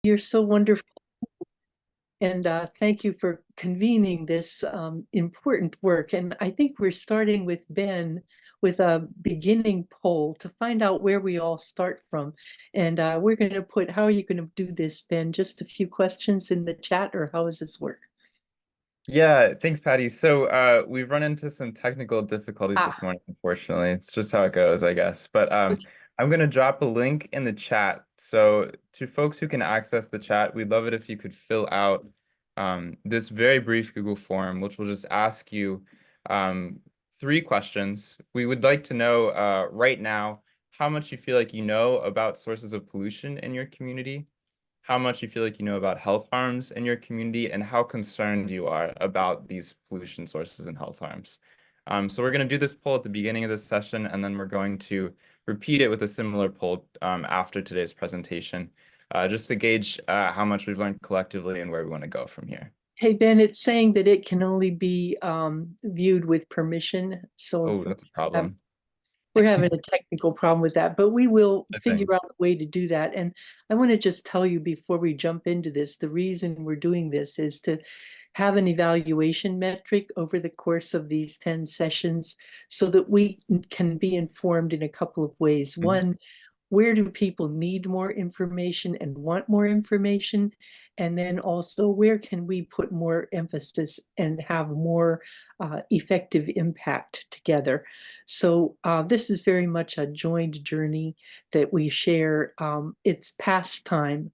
You're so wonderful. And thank you for convening this important work. And I think we're starting with Ben with a beginning poll to find out where we all start from. And we're going to put, how are you going to do this, Ben? Just a few questions in the chat, or how does this work? Yeah, thanks, Patty. So we've run into some technical difficulties Ah, this morning, unfortunately. It's just how it goes, I guess. But I'm going to drop a link in the chat. So to folks who can access the chat, we'd love it if you could fill out this very brief Google form, which will just ask you um, three questions. We would like to know right now how much you feel like you know about sources of pollution in your community, how much you feel like you know about health harms in your community, and how concerned you are about these pollution sources and health harms. So we're going to do this poll at the beginning of this session, and then we're going to repeat it with a similar poll after today's presentation, just to gauge how much we've learned collectively and where we want to go from here. hey, Ben, it's saying that it can only be viewed with permission. So Oh, that's a uh, problem. we're having a technical problem with that, but we will I think. figure out a way to do that. And I want to just tell you before we jump into this, the reason we're doing this is to have an evaluation metric over the course of these 10 sessions so that we can be informed in a couple of ways. Mhm. One, where do people need more information and want more information? And then also, where can we put more emphasis and have more effective impact together? So this is very much a joined journey that we share. It's past time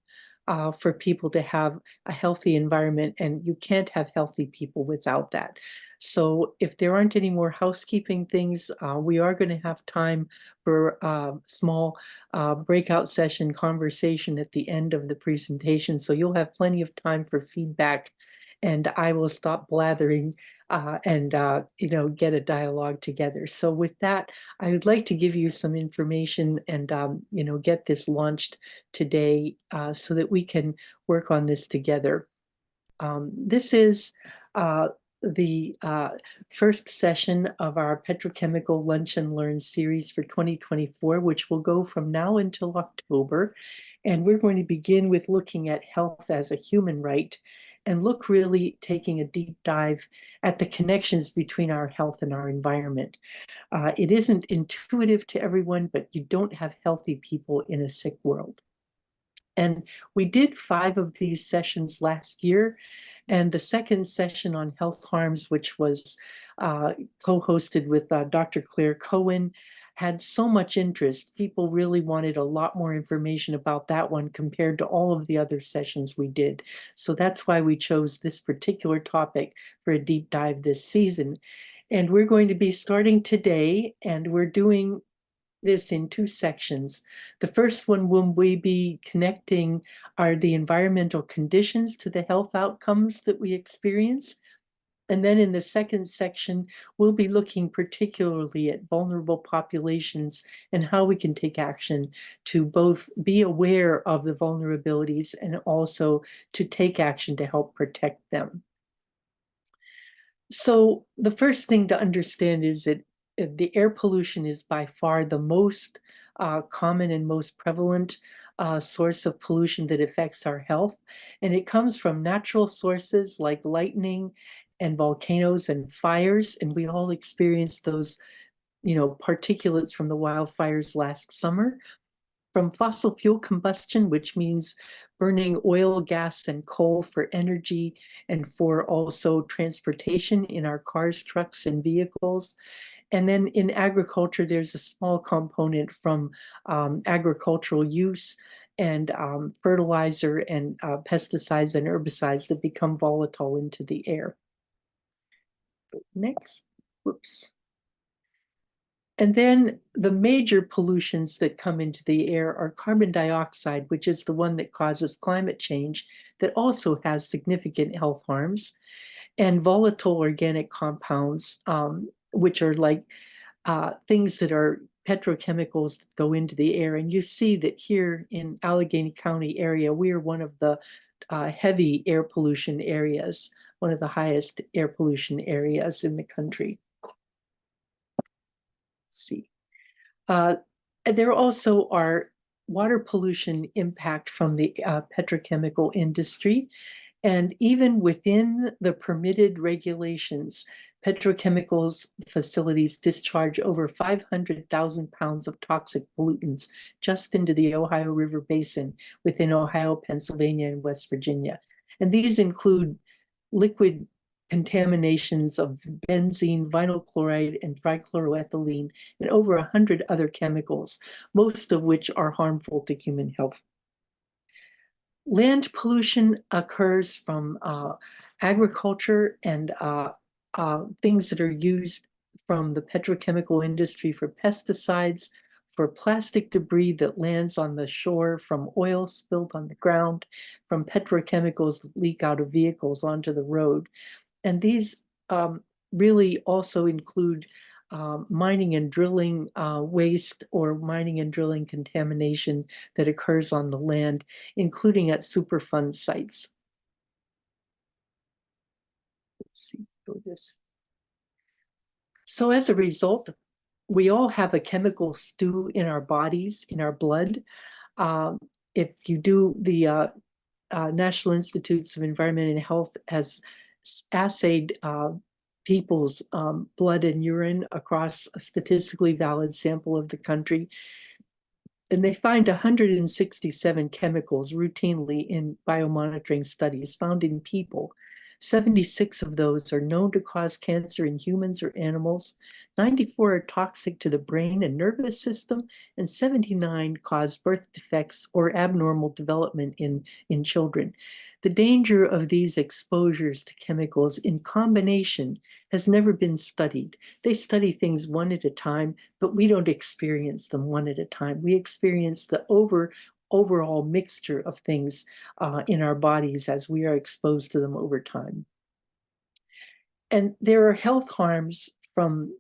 for people to have a healthy environment, and you can't have healthy people without that. So if there aren't any more housekeeping things, we are going to have time for small breakout session conversation at the end of the presentation. So you'll have plenty of time for feedback, and I will stop blathering and get a dialogue together. So with that, I would like to give you some information and get this launched today so that we can work on this together. This is the first session of our Petrochemical Lunch and Learn series for 2024, which will go from now until October. And we're going to begin with looking at health as a human right and look really taking a deep dive at the connections between our health and our environment. It isn't intuitive to everyone, but you don't have healthy people in a sick world. And we did 5 of these sessions last year. And the second session on health harms, which was co-hosted with Dr. Claire Cohen, had so much interest. People really wanted a lot more information about that one compared to all of the other sessions we did. So that's why we chose this particular topic for a deep dive this season. And we're going to be starting today, and we're doing this in 2 sections. The first one will we be connecting are the environmental conditions to the health outcomes that we experience. And then in the second section, we'll be looking particularly at vulnerable populations and how we can take action to both be aware of the vulnerabilities and also to take action to help protect them. So the first thing to understand is that the air pollution is by far the most common and most prevalent source of pollution that affects our health. And it comes from natural sources like lightning and volcanoes and fires. And we all experienced those, particulates from the wildfires last summer, from fossil fuel combustion, which means burning oil, gas, and coal for energy and for also transportation in our cars, trucks, and vehicles. And then in agriculture, there's a small component from agricultural use and fertilizer and pesticides and herbicides that become volatile into the air. Next, whoops. And then the major pollutions that come into the air are carbon dioxide, which is the one that causes climate change, that also has significant health harms, and volatile organic compounds, which are like things that are petrochemicals that go into the air. And you see that here in Allegheny County area, we are one of the heavy air pollution areas, one of the highest air pollution areas in the country. Let's see. Uh, there also are water pollution impact from the petrochemical industry. And even within the permitted regulations, petrochemicals facilities discharge over 500,000 pounds of toxic pollutants just into the Ohio River Basin within Ohio, Pennsylvania, and West Virginia. And these include liquid contaminations of benzene, vinyl chloride, and trichloroethylene, and over 100 other chemicals, most of which are harmful to human health. Land pollution occurs from agriculture and things that are used from the petrochemical industry for pesticides, for plastic debris that lands on the shore, from oil spilled on the ground, from petrochemicals that leak out of vehicles onto the road. And these really also include mining and drilling waste or mining and drilling contamination that occurs on the land, including at Superfund sites. Let's see, go this. So as a result, we all have a chemical stew in our bodies, in our blood. If you do the National Institutes of Environment and Health has assayed people's blood and urine across a statistically valid sample of the country. And they find 167 chemicals routinely in biomonitoring studies found in people. 76 of those are known to cause cancer in humans or animals. 94 are toxic to the brain and nervous system, and 79 cause birth defects or abnormal development in children. The danger of these exposures to chemicals in combination has never been studied. They study things one at a time, but we don't experience them one at a time. We experience the overall mixture of things in our bodies as we are exposed to them over time. And there are health harms from,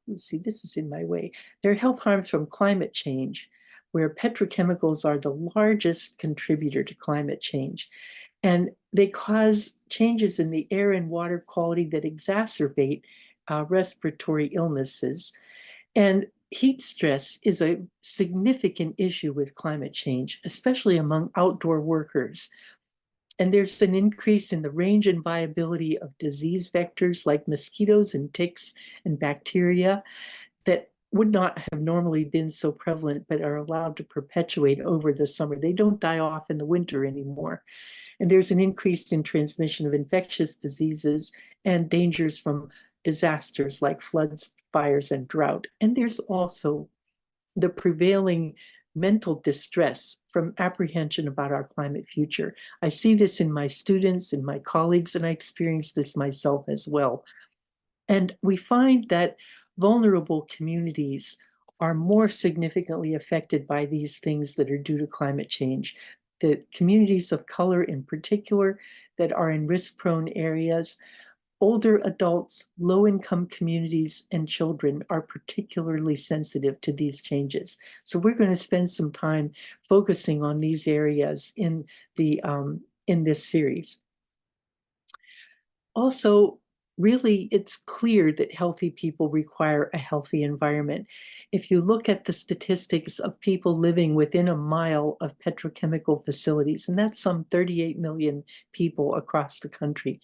let's see, this is in my way. There are health harms from climate change, where petrochemicals are the largest contributor to climate change. And they cause changes in the air and water quality that exacerbate respiratory illnesses. And heat stress is a significant issue with climate change, especially among outdoor workers. And there's an increase in the range and viability of disease vectors like mosquitoes and ticks and bacteria that would not have normally been so prevalent, but are allowed to perpetuate over the summer. They don't die off in the winter anymore. And there's an increase in transmission of infectious diseases and dangers from disasters like floods, fires, and drought. And there's also the prevailing mental distress from apprehension about our climate future. I see this in my students and my colleagues, and I experience this myself as well. And we find that vulnerable communities are more significantly affected by these things that are due to climate change. The communities of color in particular that are in risk-prone areas, older adults, low-income communities, and children are particularly sensitive to these changes. So we're going to spend some time focusing on these areas in this series. Also, really, it's clear that healthy people require a healthy environment. If you look at the statistics of people living within a mile of petrochemical facilities, and that's some 38 million people across the country,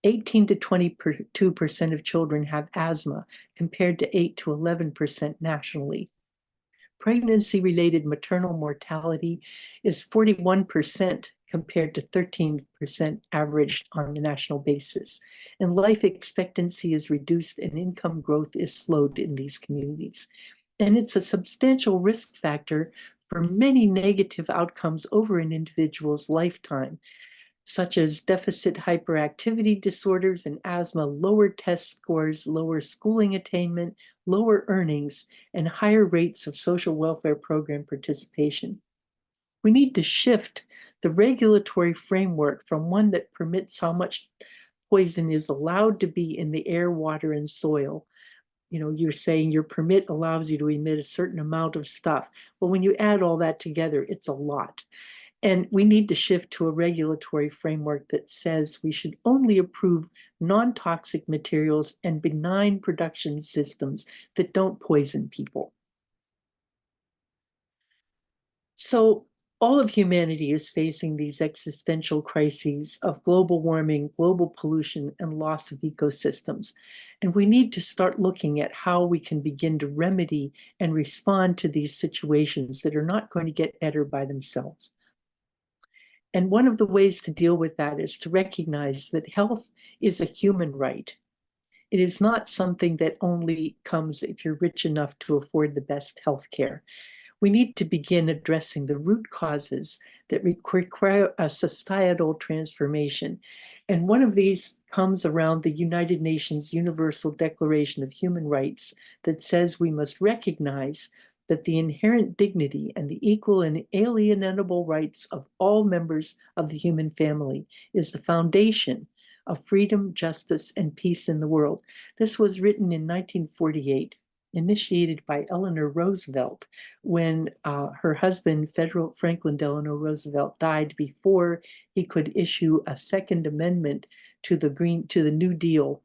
18 to 22% of children have asthma, compared to 8 to 11% nationally. Pregnancy-related maternal mortality is 41% compared to 13% average on the national basis. And life expectancy is reduced and income growth is slowed in these communities. And it's a substantial risk factor for many negative outcomes over an individual's lifetime, such as deficit hyperactivity disorders and asthma, lower test scores, lower schooling attainment, lower earnings, and higher rates of social welfare program participation. We need to shift the regulatory framework from one that permits how much poison is allowed to be in the air, water, and soil. You know, you're saying your permit allows you to emit a certain amount of stuff. Well, when you add all that together, it's a lot. And we need to shift to a regulatory framework that says we should only approve non-toxic materials and benign production systems that don't poison people. So all of humanity is facing these existential crises of global warming, global pollution, and loss of ecosystems. And we need to start looking at how we can begin to remedy and respond to these situations that are not going to get better by themselves. And one of the ways to deal with that is to recognize that health is a human right. It is not something that only comes if you're rich enough to afford the best health care. We need to begin addressing the root causes that require a societal transformation. And one of these comes around the United Nations Universal Declaration of Human Rights that says we must recognize that the inherent dignity and the equal and inalienable rights of all members of the human family is the foundation of freedom, justice, and peace in the world. This was written in 1948, initiated by Eleanor Roosevelt when her husband, Franklin Delano Roosevelt, died before he could issue a Second Amendment to the New Deal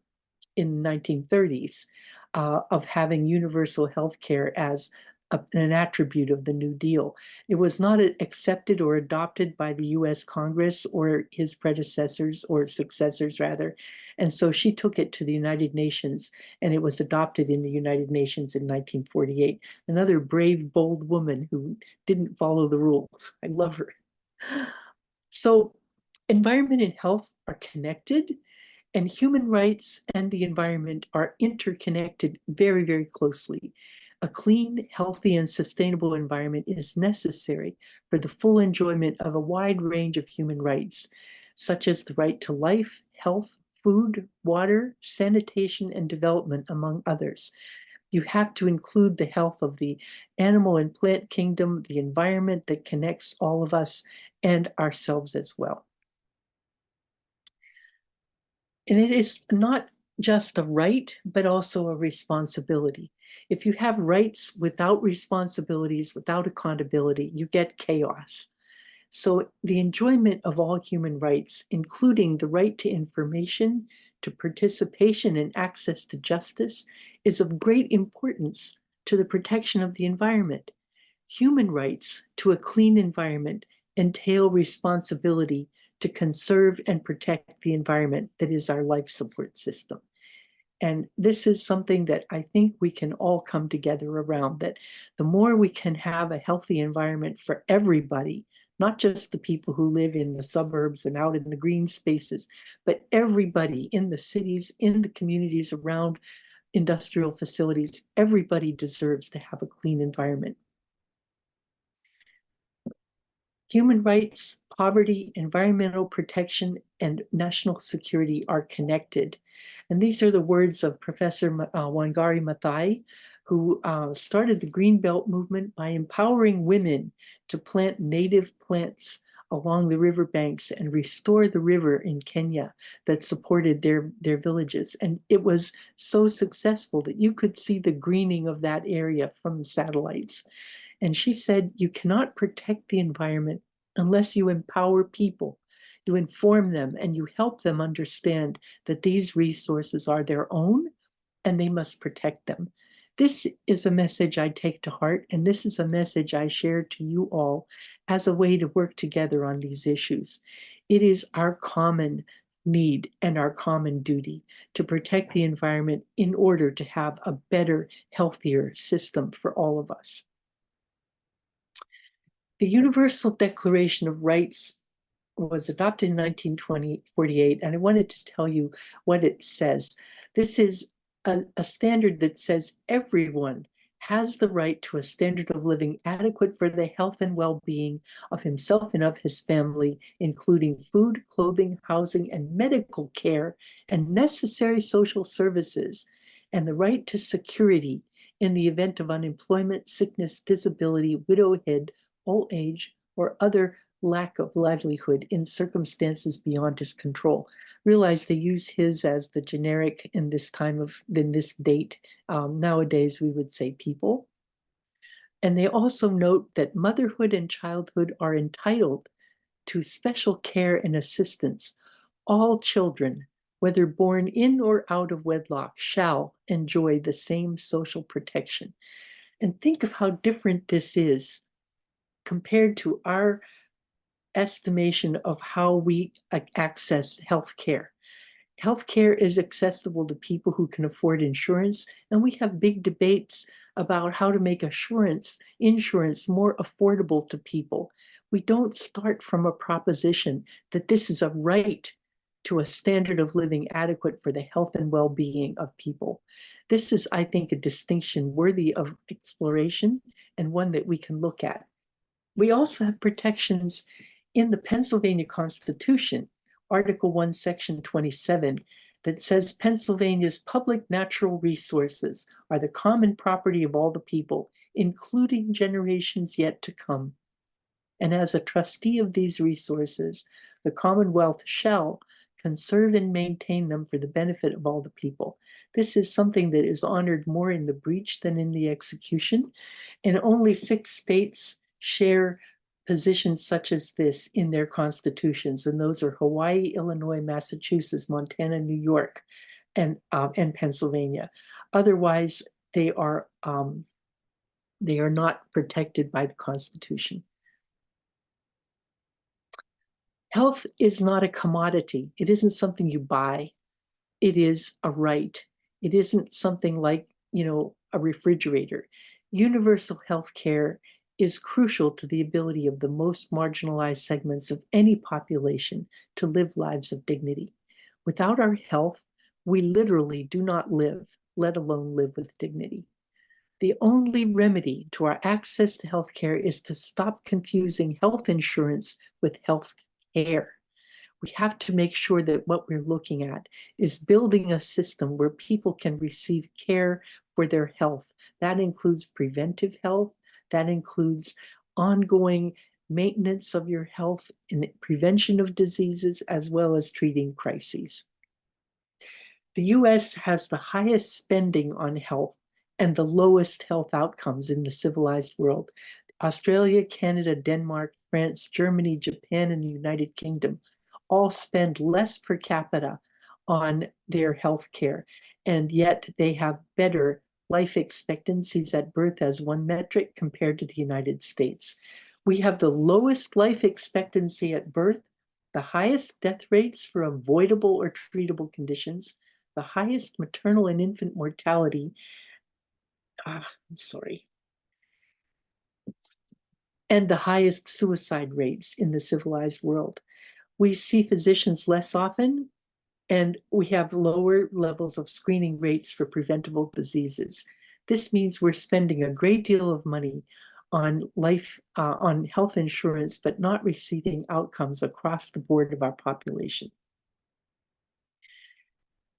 in the 1930s of having universal health care as an attribute of the New Deal. It was not accepted or adopted by the US Congress or his predecessors or successors, rather. And so she took it to the United Nations, and it was adopted in the United Nations in 1948. Another brave, bold woman who didn't follow the rules. I love her. So, environment and health are connected, and human rights and the environment are interconnected very, very closely. A clean, healthy, and sustainable environment is necessary for the full enjoyment of a wide range of human rights, such as the right to life, health, food, water, sanitation, and development, among others. You have to include the health of the animal and plant kingdom, the environment that connects all of us, and ourselves as well. And it is not just a right, but also a responsibility. If you have rights without responsibilities, without accountability, you get chaos. So the enjoyment of all human rights, including the right to information, to participation and access to justice, is of great importance to the protection of the environment. Human rights to a clean environment entail responsibility to conserve and protect the environment that is our life support system. And this is something that I think we can all come together around, that the more we can have a healthy environment for everybody, not just the people who live in the suburbs and out in the green spaces, but everybody in the cities, in the communities around industrial facilities, everybody deserves to have a clean environment. Human rights, poverty, environmental protection, and national security are connected. And these are the words of Professor Wangari Maathai, who started the Green Belt movement by empowering women to plant native plants along the riverbanks and restore the river in Kenya that supported their villages. And it was so successful that you could see the greening of that area from the satellites. And she said, you cannot protect the environment unless you empower people, you inform them, and you help them understand that these resources are their own and they must protect them. This is a message I take to heart, and this is a message I share to you all as a way to work together on these issues. It is our common need and our common duty to protect the environment in order to have a better, healthier system for all of us. The Universal Declaration of Rights was adopted in 1948, and I wanted to tell you what it says. This is a standard that says everyone has the right to a standard of living adequate for the health and well-being of himself and of his family, including food, clothing, housing, and medical care, and necessary social services, and the right to security in the event of unemployment, sickness, disability, widowhood, old age, or other lack of livelihood in circumstances beyond his control. Realize they use his as the generic in this date. Nowadays, we would say people. And they also note that motherhood and childhood are entitled to special care and assistance. All children, whether born in or out of wedlock, shall enjoy the same social protection. And think of how different this is compared to our estimation of how we access healthcare. Healthcare is accessible to people who can afford insurance, and we have big debates about how to make insurance more affordable to people. We don't start from a proposition that this is a right to a standard of living adequate for the health and well-being of people. This is, I think, a distinction worthy of exploration and one that we can look at. We also have protections in the Pennsylvania Constitution, Article 1, Section 27, that says Pennsylvania's public natural resources are the common property of all the people, including generations yet to come. And as a trustee of these resources, the Commonwealth shall conserve and maintain them for the benefit of all the people. This is something that is honored more in the breach than in the execution, and only 6 states share positions such as this in their constitutions, and those are Hawaii, Illinois, Massachusetts, Montana, New York, and Pennsylvania. Otherwise, they are not protected by the Constitution. Health is not a commodity. It isn't something you buy. It is a right. It isn't something like, a refrigerator. Universal health care is crucial to the ability of the most marginalized segments of any population to live lives of dignity. Without our health, we literally do not live, let alone live with dignity. The only remedy to our access to health care is to stop confusing health insurance with health care. We have to make sure that what we're looking at is building a system where people can receive care for their health. That includes preventive health. That includes ongoing maintenance of your health and prevention of diseases, as well as treating crises. The US has the highest spending on health and the lowest health outcomes in the civilized world. Australia, Canada, Denmark, France, Germany, Japan, and the United Kingdom all spend less per capita on their health care, and yet they have better life expectancies at birth as one metric compared to the United States. We have the lowest life expectancy at birth, the highest death rates for avoidable or treatable conditions, the highest maternal and infant mortality, and the highest suicide rates in the civilized world. We see physicians less often, and we have lower levels of screening rates for preventable diseases. This means we're spending a great deal of money on on health insurance, but not receiving outcomes across the board of our population.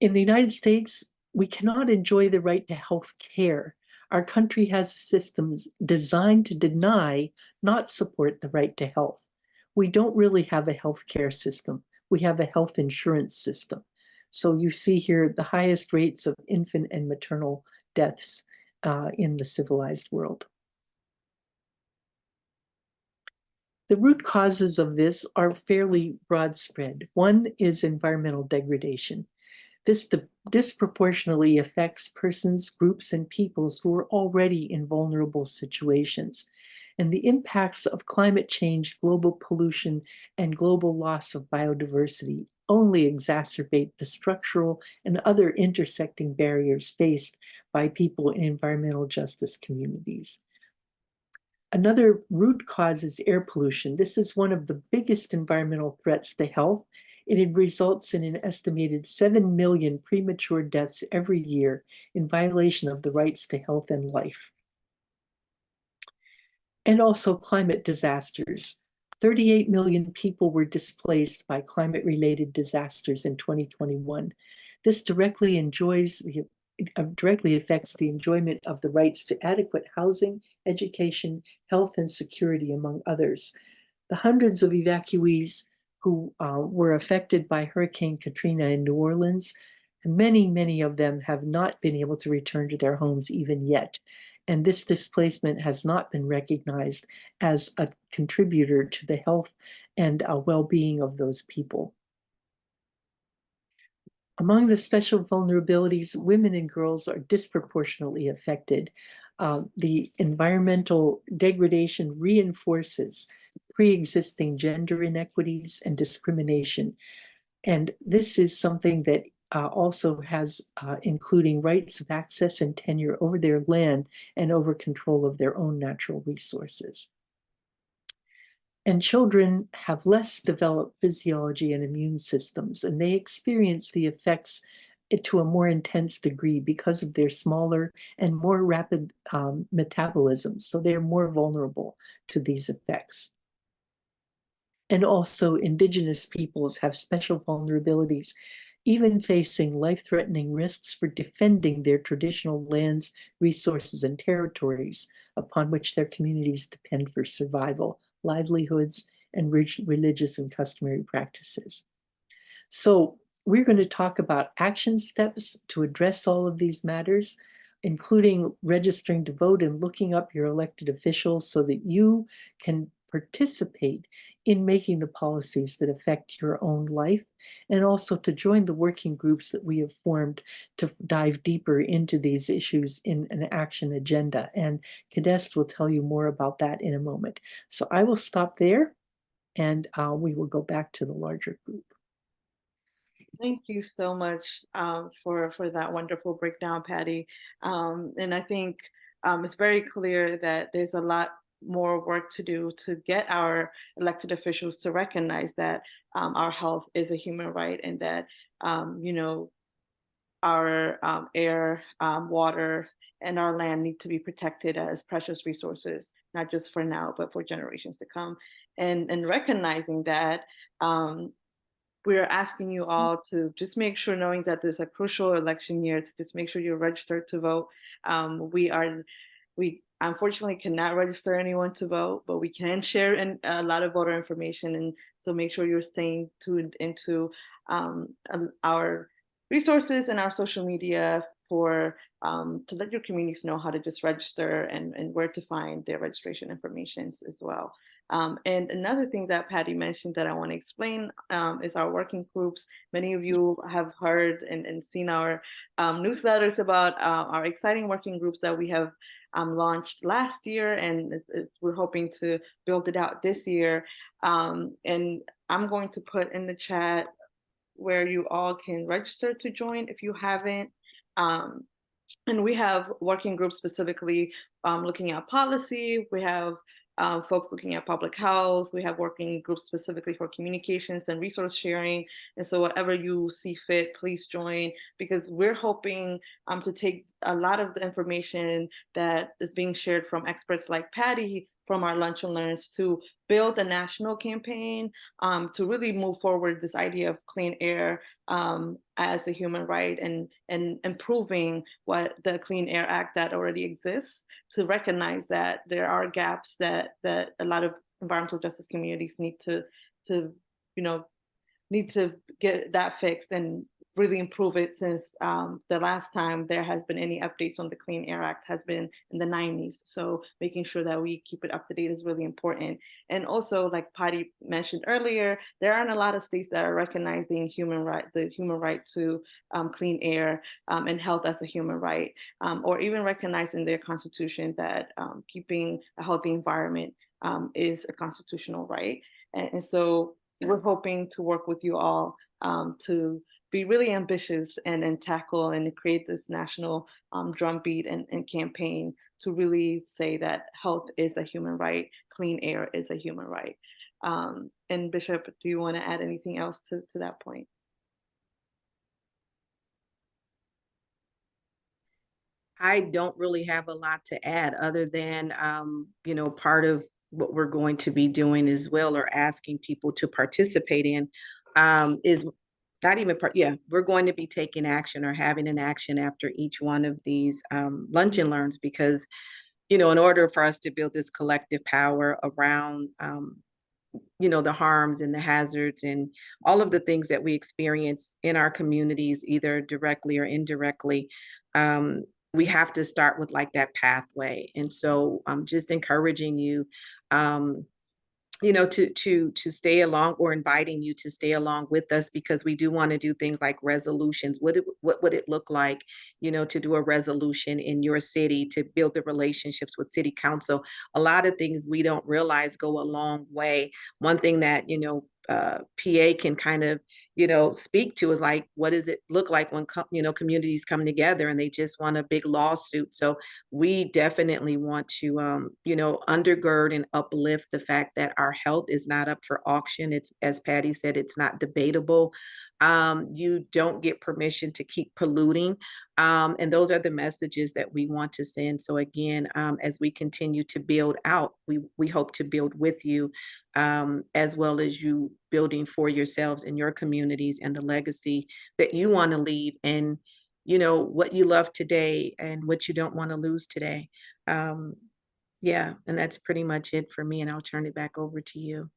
In the United States, we cannot enjoy the right to health care. Our country has systems designed to deny, not support the right to health. We don't really have a healthcare system. We have a health insurance system. So you see here the highest rates of infant and maternal deaths in the civilized world. The root causes of this are fairly broad spread. One is environmental degradation. This disproportionately affects persons, groups, and peoples who are already in vulnerable situations. And the impacts of climate change, global pollution, and global loss of biodiversity only exacerbate the structural and other intersecting barriers faced by people in environmental justice communities. Another root cause is air pollution. This is one of the biggest environmental threats to health. It results in an estimated 7 million premature deaths every year in violation of the rights to health and life. And also climate disasters. 38 million people were displaced by climate-related disasters in 2021. This directly affects the enjoyment of the rights to adequate housing, education, health, and security, among others. The hundreds of evacuees who were affected by Hurricane Katrina in New Orleans, and many of them have not been able to return to their homes even yet. And this displacement has not been recognized as a contributor to the health and well-being of those people. Among the special vulnerabilities, women and girls are disproportionately affected. the environmental degradation reinforces pre-existing gender inequities and discrimination. And this is something that also has including rights of access and tenure over their land and over control of their own natural resources. And children have less developed physiology and immune systems, and they experience the effects to a more intense degree because of their smaller and more rapid metabolism. So they're more vulnerable to these effects. And also, indigenous peoples have special vulnerabilities, even facing life-threatening risks for defending their traditional lands, resources, and territories upon which their communities depend for survival, livelihoods, and religious and customary practices. So we're going to talk about action steps to address all of these matters, including registering to vote and looking up your elected officials so that you can participate in making the policies that affect your own life, and also to join the working groups that we have formed to dive deeper into these issues in an action agenda. And Kadest will tell you more about that in a moment. So I will stop there, and we will go back to the larger group. Thank you so much for that wonderful breakdown, Patty. And I think it's very clear that there's a lot more work to do to get our elected officials to recognize that our health is a human right, and that you know, our air, water, and our land need to be protected as precious resources, not just for now, but for generations to come. And recognizing that we're asking you all to just make sure, knowing that there's a crucial election year, to just make sure you're registered to vote. We unfortunately cannot register anyone to vote, but we can share a lot of voter information. And so make sure you're staying tuned into our resources and our social media for to let your communities know how to just register and where to find their registration information as well. And another thing that Patty mentioned that I want to explain is our working groups. Many of you have heard and seen our newsletters about our exciting working groups that we have launched last year, and we're hoping to build it out this year. And I'm going to put in the chat where you all can register to join if you haven't. And we have working groups specifically looking at policy. We have folks looking at public health. We have working groups specifically for communications and resource sharing. And so whatever you see fit, please join, because we're hoping to take a lot of the information that is being shared from experts like Patty from our Lunch and Learns to build a national campaign to really move forward this idea of clean air as a human right, and improving what the Clean Air Act that already exists, to recognize that there are gaps that a lot of environmental justice communities need to get that fixed and really improve it, since the last time there has been any updates on the Clean Air Act has been in the 90s. So making sure that we keep it up to date is really important. And also, like Patty mentioned earlier, there aren't a lot of states that are recognizing the human right to clean air and health as a human right, or even recognizing their constitution that keeping a healthy environment is a constitutional right. And so we're hoping to work with you all to be really ambitious and tackle and create this national drumbeat and campaign to really say that health is a human right, clean air is a human right. And Bishop, do you want to add anything else to that point? I don't really have a lot to add other than, part of what we're going to be doing as well, or asking people to participate in, is not even we're going to be taking action or having an action after each one of these Lunch and Learns, because, in order for us to build this collective power around, the harms and the hazards and all of the things that we experience in our communities, either directly or indirectly, we have to start with like that pathway. And so I'm just encouraging you you know, to stay along, or inviting you to stay along with us, because we do want to do things like resolutions. What would it look like, you know, to do a resolution in your city, to build the relationships with city council? A lot of things we don't realize go a long way. One thing that, you know, PA can kind of, you know, speak to is like, what does it look like when, you know, communities come together and they just want a big lawsuit? So we definitely want to, you know, undergird and uplift the fact that our health is not up for auction. It's, as Patty said, it's not debatable. You don't get permission to keep polluting. And those are the messages that we want to send. So again, as we continue to build out, we hope to build with you, as well as you building for yourselves and your communities, and the legacy that you want to leave, and, you know, what you love today and what you don't want to lose today. Yeah, and that's pretty much it for me, and I'll turn it back over to you.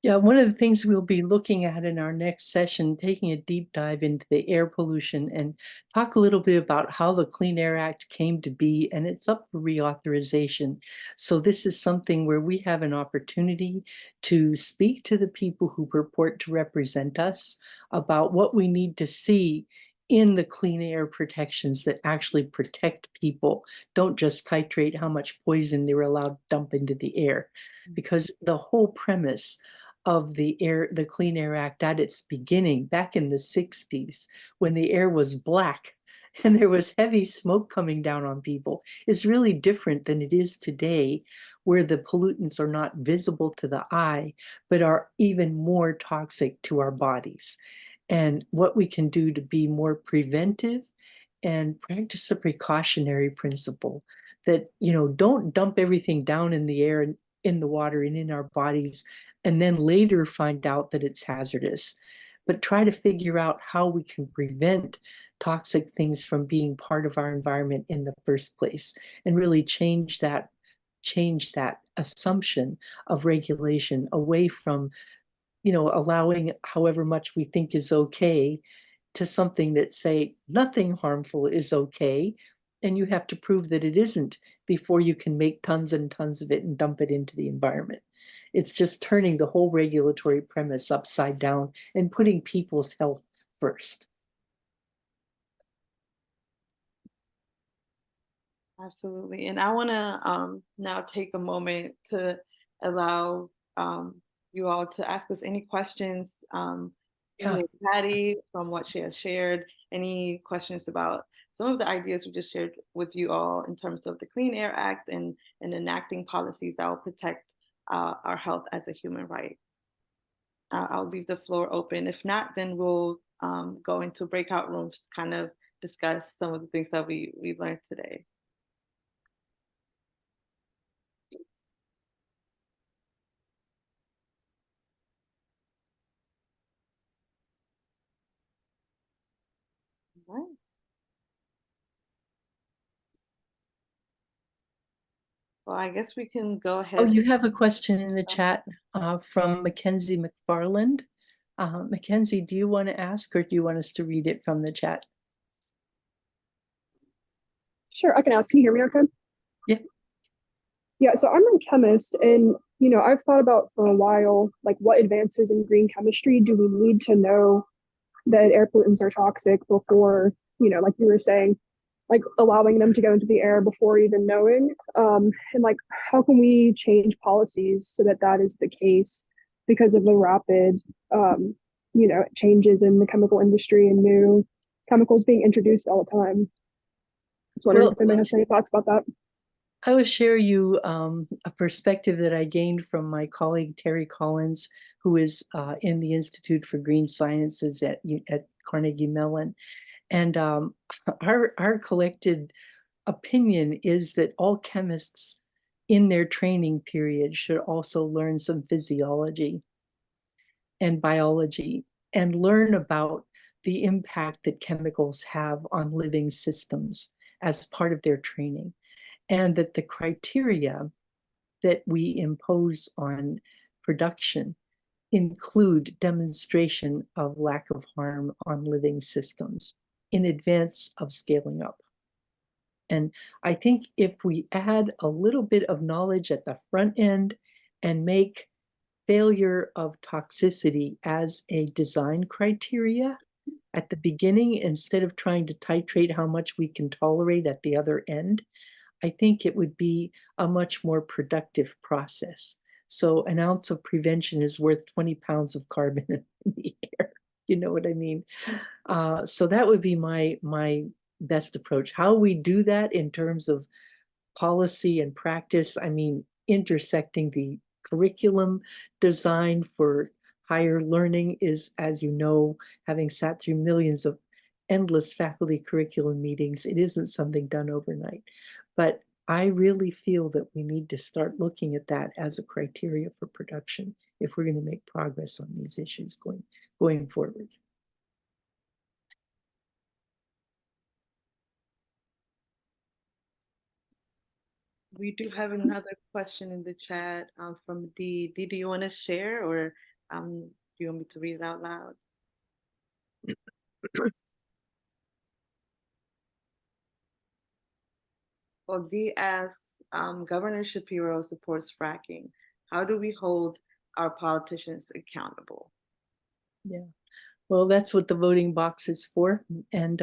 Yeah, one of the things we'll be looking at in our next session, taking a deep dive into the air pollution and talk a little bit about how the Clean Air Act came to be, and it's up for reauthorization. So this is something where we have an opportunity to speak to the people who purport to represent us about what we need to see in the clean air protections that actually protect people. Don't just titrate how much poison they're allowed to dump into the air, because the whole premise of the Clean Air Act at its beginning, back in the 60s, when the air was black and there was heavy smoke coming down on people, is really different than it is today, where the pollutants are not visible to the eye, but are even more toxic to our bodies. And what we can do to be more preventive and practice a precautionary principle that, you know, don't dump everything down in the air and in the water and in our bodies, and then later find out that it's hazardous, but try to figure out how we can prevent toxic things from being part of our environment in the first place, and really change that assumption of regulation away from, you know, allowing however much we think is okay, to something that say nothing harmful is okay, and you have to prove that it isn't before you can make tons and tons of it and dump it into the environment. It's just turning the whole regulatory premise upside down and putting people's health first. Absolutely. And I want to now take a moment to allow you all to ask us any questions Yeah. to Patty from what she has shared, any questions about some of the ideas we just shared with you all in terms of the Clean Air Act and enacting policies that will protect our health as a human right. I'll leave the floor open. If not, then we'll go into breakout rooms to kind of discuss some of the things that we learned today. All right. Well, I guess we can go ahead. Oh, you have a question in the chat from Mackenzie McFarland. Mackenzie, do you want to ask, or do you want us to read it from the chat? Sure, I can ask. Can you hear me okay? Yeah. Yeah, so I'm a chemist, and you know, I've thought about for a while, like, what advances in green chemistry do we need to know that air pollutants are toxic before, you know, like you were saying, like allowing them to go into the air before even knowing, and like, how can we change policies so that that is the case, because of the rapid, you know, changes in the chemical industry and new chemicals being introduced all the time. I was wondering if anybody has any thoughts about that. I will share you a perspective that I gained from my colleague Terry Collins, who is in the Institute for Green Sciences at Carnegie Mellon. And our collected opinion is that all chemists in their training period should also learn some physiology and biology, and learn about the impact that chemicals have on living systems as part of their training. And that the criteria that we impose on production include demonstration of lack of harm on living systems in advance of scaling up. And I think if we add a little bit of knowledge at the front end and make failure of toxicity as a design criteria at the beginning instead of trying to titrate how much we can tolerate at the other end, I think it would be a much more productive process. So an ounce of prevention is worth 20 pounds of carbon in the air. You know what I mean? So that would be my best approach. How we do that in terms of policy and practice, I mean, intersecting the curriculum design for higher learning is, as you know, having sat through millions of endless faculty curriculum meetings, it isn't something done overnight. But I really feel that we need to start looking at that as a criteria for production if we're going to make progress on these issues going forward. We do have another question in the chat from Dee. Dee, do you want to share, or do you want me to read it out loud? Well, Dee asks, Governor Shapiro supports fracking. How do we hold our politicians accountable? Yeah. Well, that's what the voting box is for. And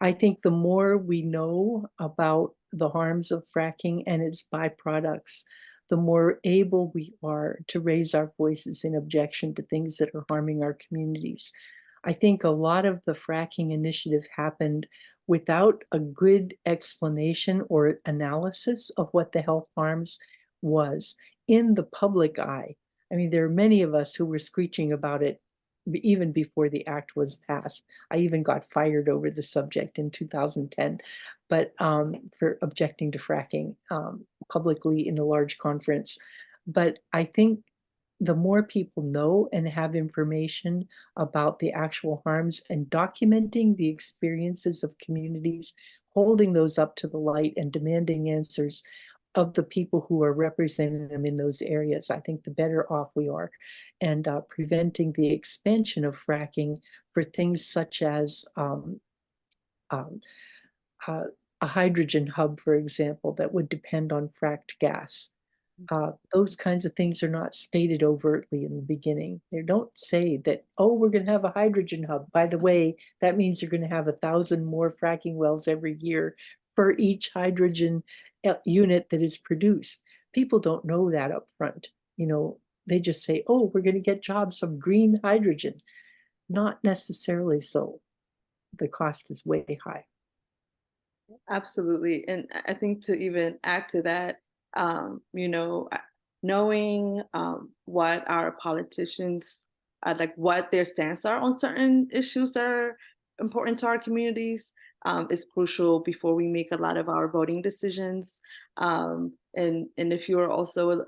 I think the more we know about the harms of fracking and its byproducts, the more able we are to raise our voices in objection to things that are harming our communities. I think a lot of the fracking initiative happened without a good explanation or analysis of what the health harms was in the public eye. I mean, there are many of us who were screeching about it even before the act was passed. I even got fired over the subject in 2010, but for objecting to fracking publicly in a large conference. But I think the more people know and have information about the actual harms and documenting the experiences of communities, holding those up to the light and demanding answers of the people who are representing them in those areas, I think the better off we are. And preventing the expansion of fracking for things such as a hydrogen hub, for example, that would depend on fracked gas. Those kinds of things are not stated overtly in the beginning. They don't say that, oh, we're going to have a hydrogen hub. By the way, that means you're going to have 1,000 more fracking wells every year for each hydrogen unit that is produced. People don't know that up front. You know, they just say, oh, we're going to get jobs from green hydrogen. Not necessarily so. The cost is way high. Absolutely. And I think to even add to that, you know, knowing what our politicians, like what their stance are on certain issues that are important to our communities is crucial before we make a lot of our voting decisions. And if you're also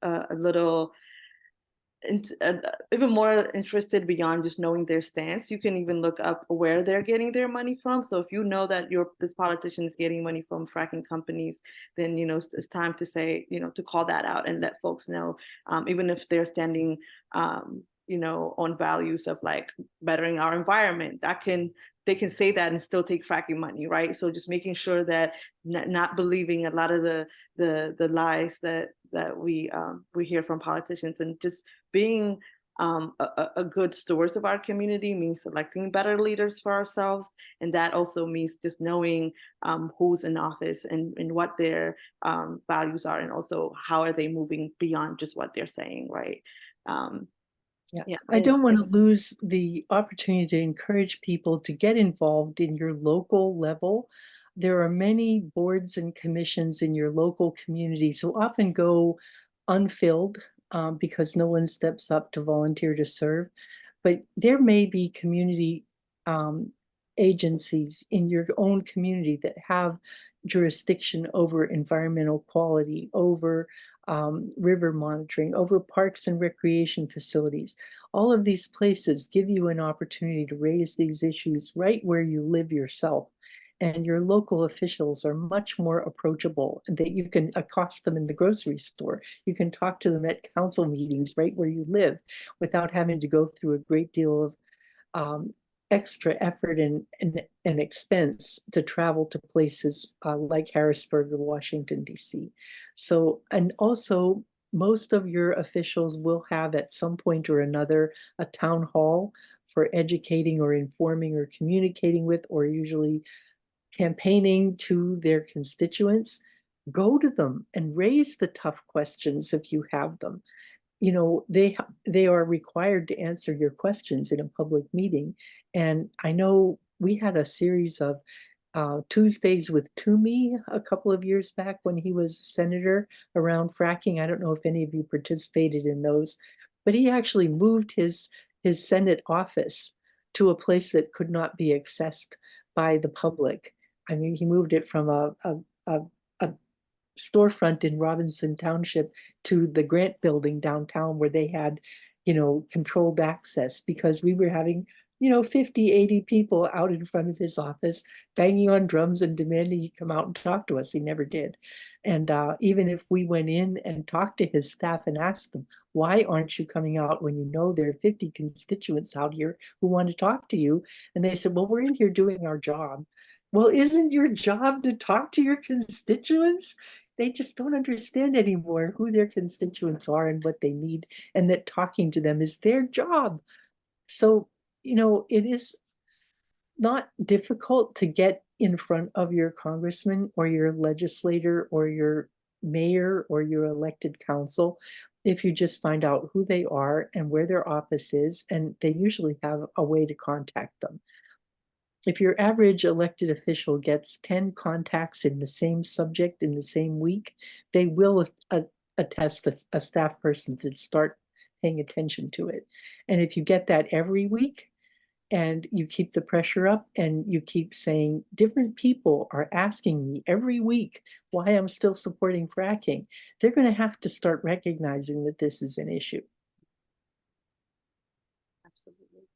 a little even more interested beyond just knowing their stance, you can even look up where they're getting their money from. So if you know that this politician is getting money from fracking companies, then you know it's time to say, you know, to call that out and let folks know, even if they're standing you know, on values of like bettering our environment, they can say that and still take fracking money, right? So just making sure that not believing a lot of the lies that we hear from politicians, and just being a good stewards of our community means selecting better leaders for ourselves, and that also means just knowing who's in office and what their values are, and also how are they moving beyond just what they're saying, right? Yeah, I don't want to lose the opportunity to encourage people to get involved in your local level. There are many boards and commissions in your local communities who often go unfilled because no one steps up to volunteer to serve. But there may be community agencies in your own community that have jurisdiction over environmental quality, over river monitoring, over parks and recreation facilities. All of these places give you an opportunity to raise these issues right where you live yourself. And your local officials are much more approachable, and that you can accost them in the grocery store. You can talk to them at council meetings right where you live without having to go through a great deal of extra effort and expense to travel to places like Harrisburg or Washington, D.C. So, and also most of your officials will have at some point or another a town hall for educating or informing or communicating with, or usually campaigning to their constituents. Go to them and raise the tough questions if you have them. You know, they are required to answer your questions in a public meeting. And I know we had a series of Tuesdays with Toomey a couple of years back when he was senator around fracking. I don't know if any of you participated in those, but he actually moved his Senate office to a place that could not be accessed by the public. I mean, he moved it from a storefront in Robinson Township to the Grant Building downtown where they had, you know, controlled access, because we were having, you know, 50, 80 people out in front of his office, banging on drums and demanding he come out and talk to us. He never did. And even if we went in and talked to his staff and asked them, why aren't you coming out when you know there are 50 constituents out here who want to talk to you? And they said, well, we're in here doing our job. Well, isn't your job to talk to your constituents? They just don't understand anymore who their constituents are and what they need, and that talking to them is their job. So, you know, it is not difficult to get in front of your congressman or your legislator or your mayor or your elected council if you just find out who they are and where their office is, and they usually have a way to contact them. If your average elected official gets 10 contacts in the same subject in the same week, they will attest a staff person to start paying attention to it. And if you get that every week and you keep the pressure up and you keep saying, different people are asking me every week why I'm still supporting fracking, they're going to have to start recognizing that this is an issue. Absolutely.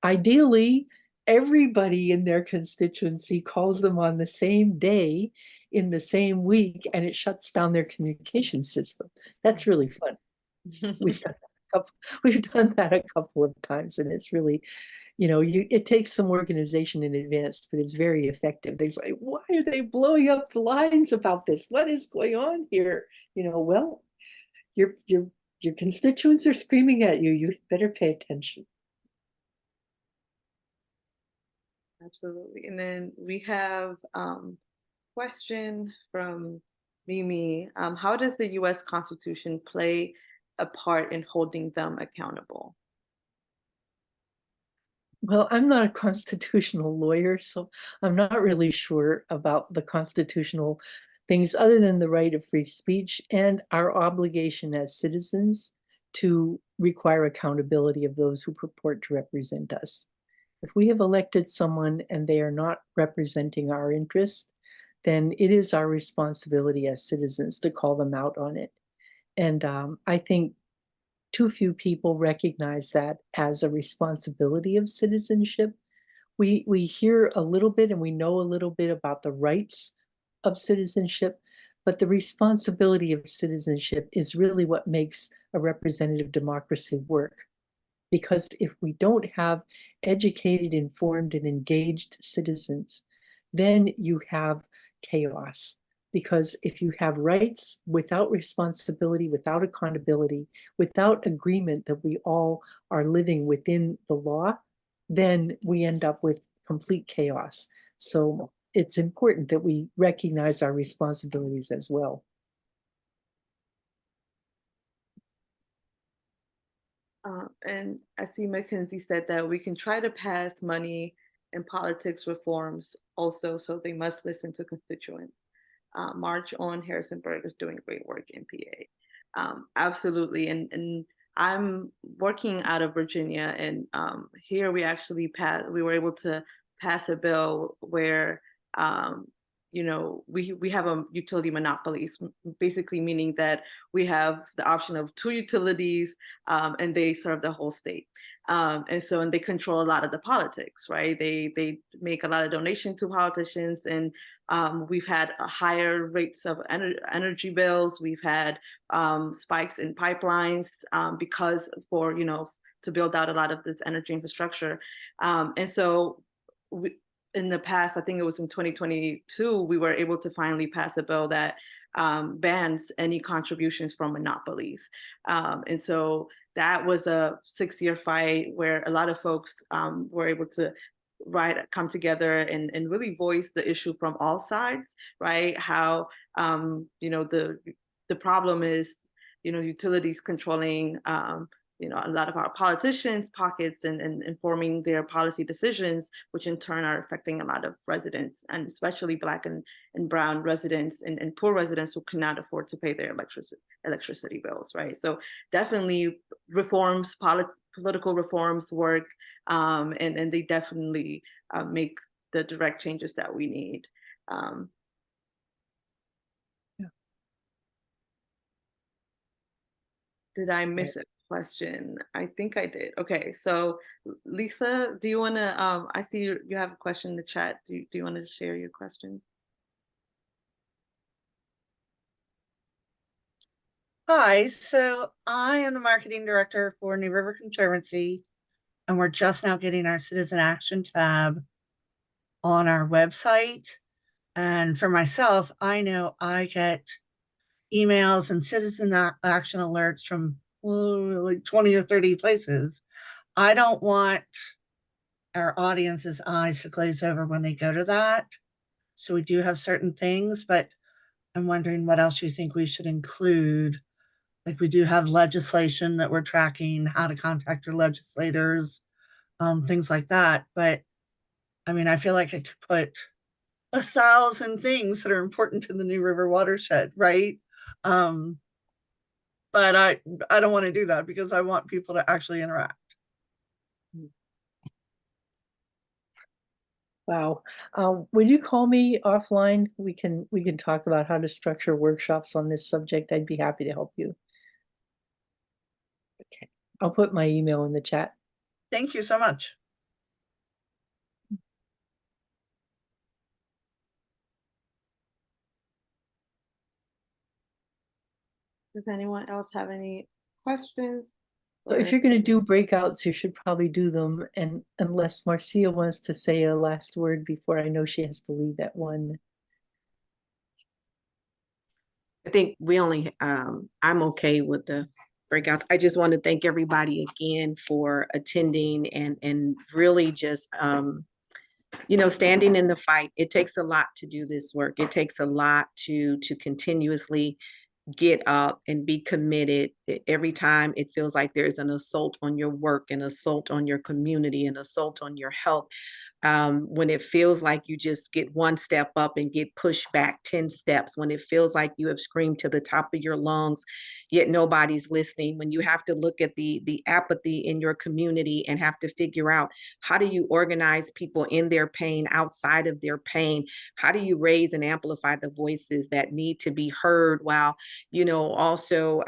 Ideally, everybody in their constituency calls them on the same day in the same week, and it shuts down their communication system. That's really fun. We've done that a couple of times, and it's really, you know, it takes some organization in advance, but it's very effective. They're like, why are they blowing up the lines about this? What is going on here? You know, well, your constituents are screaming at you. You better pay attention. Absolutely. And then we have question from Mimi. How does the US Constitution play a part in holding them accountable? Well, I'm not a constitutional lawyer, so I'm not really sure about the constitutional things other than the right of free speech and our obligation as citizens to require accountability of those who purport to represent us. If we have elected someone and they are not representing our interests, then it is our responsibility as citizens to call them out on it. And I think too few people recognize that as a responsibility of citizenship. We hear a little bit and we know a little bit about the rights of citizenship, but the responsibility of citizenship is really what makes a representative democracy work. Because if we don't have educated, informed, and engaged citizens, then you have chaos. Because if you have rights without responsibility, without accountability, without agreement that we all are living within the law, then we end up with complete chaos. So it's important that we recognize our responsibilities as well. And I see Mackenzie said that we can try to pass money and politics reforms also, so they must listen to constituents. March on Harrisonburg is doing great work in PA. Absolutely, and I'm working out of Virginia, and here we were able to pass a bill where you know, we have a utility monopolies, basically meaning that we have the option of 2 utilities, and they serve the whole state. And they control a lot of the politics, right? They make a lot of donation to politicians, and we've had higher rates of energy bills. We've had spikes in pipelines because to build out a lot of this energy infrastructure. In the past, I think it was in 2022, we were able to finally pass a bill that bans any contributions from monopolies. And so that was a 6-year fight where a lot of folks were able to come together and really voice the issue from all sides, right? How the problem is, utilities controlling a lot of our politicians' pockets and informing their policy decisions, which in turn are affecting a lot of residents, and especially Black and brown residents and poor residents who cannot afford to pay their electricity bills, right? So definitely reforms, political reforms work, and they definitely make the direct changes that we need. Did I miss a question? I think I did. Okay, so Lisa, do you want to? I see you have a question in the chat. Do you want to share your question? Hi, so I am the marketing director for New River Conservancy, and we're just now getting our citizen action tab on our website. And for myself, I know I get emails and citizen action alerts from like 20 or 30 places. I don't want our audience's eyes to glaze over when they go to that. So we do have certain things, but I'm wondering what else you think we should include. Like we do have legislation that we're tracking, how to contact your legislators, things like that. But I mean, I feel like I could put 1,000 things that are important to the New River watershed, right? But I don't want to do that because I want people to actually interact. Wow. Would you call me offline? We can talk about how to structure workshops on this subject. I'd be happy to help you. Okay. I'll put my email in the chat. Thank you so much. Does anyone else have any questions? So if you're going to do breakouts, you should probably do them. And unless Marcia wants to say a last word before, I know she has to leave at 1. I think we only, I'm okay with the breakouts. I just want to thank everybody again for attending and really just, standing in the fight. It takes a lot to do this work. It takes a lot to continuously get up and be committed. Every time it feels like there's an assault on your work, an assault on your community, an assault on your health. When it feels like you just get one step up and get pushed back 10 steps, when it feels like you have screamed to the top of your lungs, yet nobody's listening, when you have to look at the apathy in your community and have to figure out how do you organize people in their pain, outside of their pain, how do you raise and amplify the voices that need to be heard while, also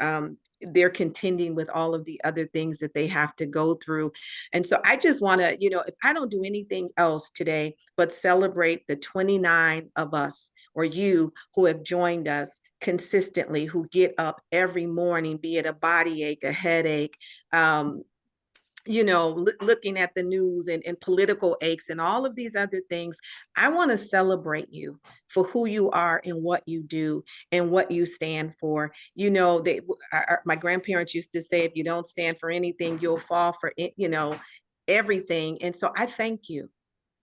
they're contending with all of the other things that they have to go through. And so I just want to, if I don't do anything else today, but celebrate the 29 of us or you who have joined us consistently, who get up every morning, be it a body ache, a headache, looking at the news and political aches and all of these other things. I want to celebrate you for who you are and what you do and what you stand for. My grandparents used to say, if you don't stand for anything, you'll fall for it, everything. And so I thank you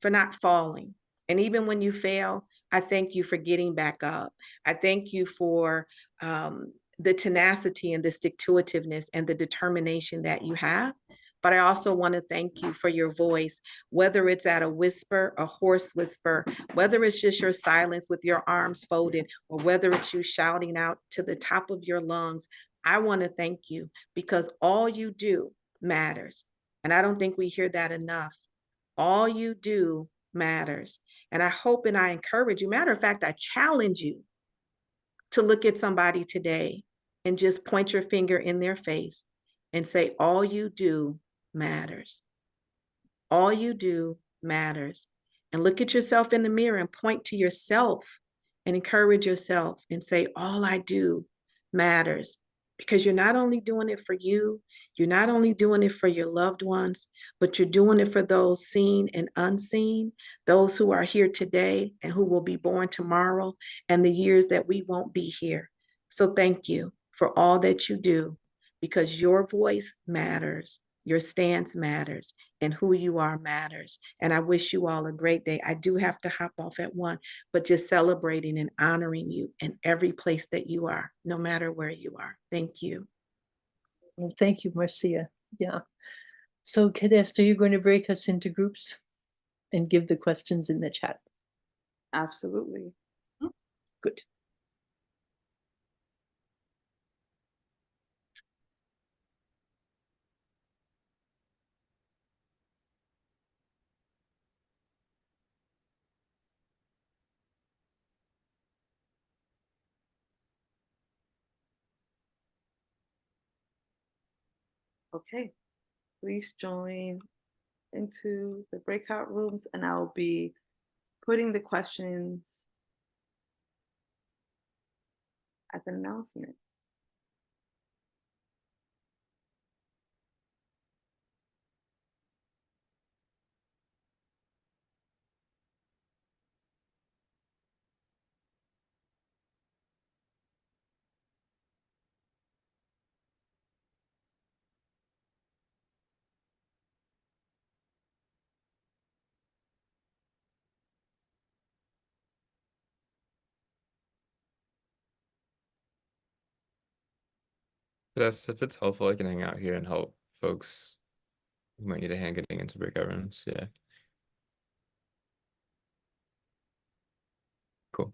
for not falling. And even when you fail, I thank you for getting back up. I thank you for the tenacity and the stick-to-itiveness and the determination that you have. But I also want to thank you for your voice, whether it's at a whisper, a hoarse whisper, whether it's just your silence with your arms folded, or whether it's you shouting out to the top of your lungs. I want to thank you because all you do matters. And I don't think we hear that enough. All you do matters. And I hope and I encourage you. Matter of fact, I challenge you to look at somebody today and just point your finger in their face and say, all you do matters. All you do matters. And look at yourself in the mirror and point to yourself and encourage yourself and say, all I do matters, because you're not only doing it for you, you're not only doing it for your loved ones, but you're doing it for those seen and unseen, those who are here today and who will be born tomorrow, and the years that we won't be here. So thank you for all that you do, because your voice matters, your stance matters, and who you are matters. And I wish you all a great day. I do have to hop off at 1, but just celebrating and honoring you in every place that you are, no matter where you are. Thank you. Well, thank you, Marcia. Yeah. So Cadeste, are you going to break us into groups and give the questions in the chat? Absolutely. Good. Okay, please join into the breakout rooms and I'll be putting the questions as an announcement. Yes, if it's helpful, I can hang out here and help folks who might need a hand getting into breakout rooms. Yeah. Cool.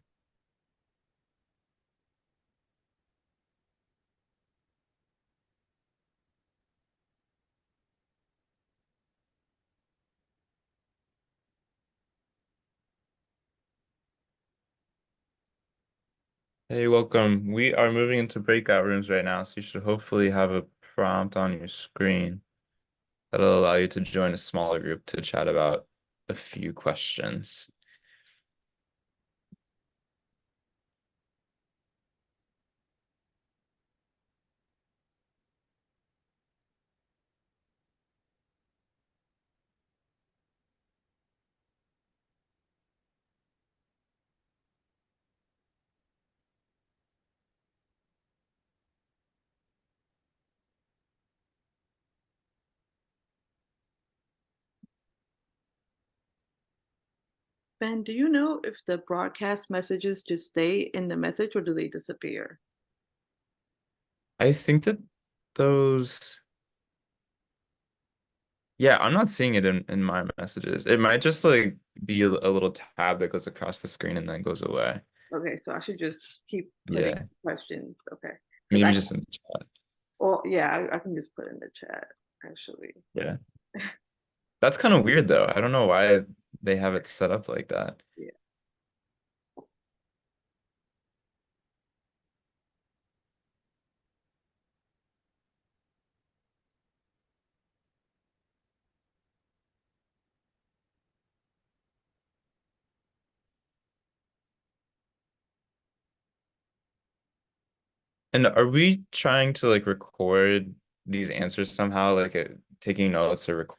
Hey, welcome. We are moving into breakout rooms right now, so you should hopefully have a prompt on your screen that'll allow you to join a smaller group to chat about a few questions. Ben, do you know if the broadcast messages just stay in the message or do they disappear? I think that those, yeah, I'm not seeing it in my messages. It might just like be a little tab that goes across the screen and then goes away. Okay, so I should just keep putting Yeah, questions. Okay. 'Cause maybe just in the chat. well, yeah, I can just put in the chat actually. Yeah. That's kind of weird though. I don't know why they have it set up like that. Yeah. And are we trying to like record these answers somehow, like taking notes or recording?